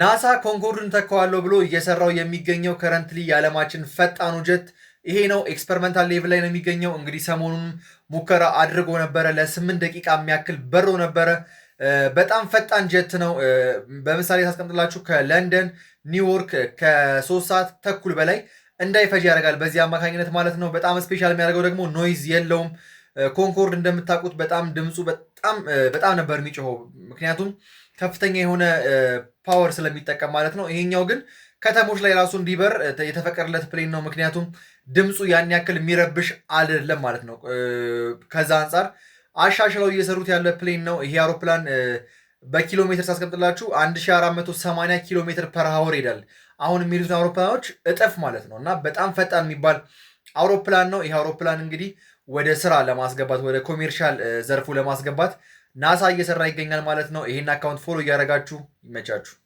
ናሳ ኮንኮርድን ተካዋለሁ ብሎ እየሰራው የሚገኘው ከረንትሊ የዓለማችን ፈጣኑ ጀት ይሄ ነው። ኤክስፐሪመንታል ሌቭል ላይ ነው የሚገኘው። እንግዲህ ሰሞኑን ሙከራ አድርጎ ነበረ። ለ8 ደቂቃ የሚያክል በሮ ነበረ። በጣም ፈጣን ጀት ነው። በምሳሌ ታስቀምጥላችሁ ከለንደን ኒውዮርክ ከ3 ሰዓት ተኩል በላይ እንዳይፈጅ ያደርጋል በዚህ አማካኝነት ማለት ነው። በጣም ስፔሻል የሚያደርገው ደግሞ ኖይዝ የለውም። ኮንኮርድ እንደምታውቁት በጣም ድምፁ በጣም ነበር የሚጮኸው፣ ምክንያቱም ከፍተኛ የሆነ ፓወር ስለሚጠቀም ማለት ነው። ይሄኛው ግን ከተሞች ላይ ራሱ እንዲበር የተፈቀደለት ፕሌን ነው፣ ምክንያቱም ድምፁ ያን ያክል የሚረብሽ አይደለም ማለት ነው። ከዛ አንጻር አሻሽለው እየሰሩት ያለ ፕሌን ነው። ይሄ አውሮፕላን በኪሎ ሜትር ሳስቀምጥላችሁ 1480 ኪሎ ሜትር ፐር ሀወር ይሄዳል። አሁን የሚሄዱትን አውሮፕላኖች እጥፍ ማለት ነው እና በጣም ፈጣን የሚባል አውሮፕላን ነው። ይህ አውሮፕላን እንግዲህ ወደ ስራ ለማስገባት ወደ ኮሜርሻል ዘርፉ ለማስገባት ናሳ እየሰራ ይገኛል ማለት ነው። ይህን አካውንት ፎሎ እያደረጋችሁ ይመቻችሁ።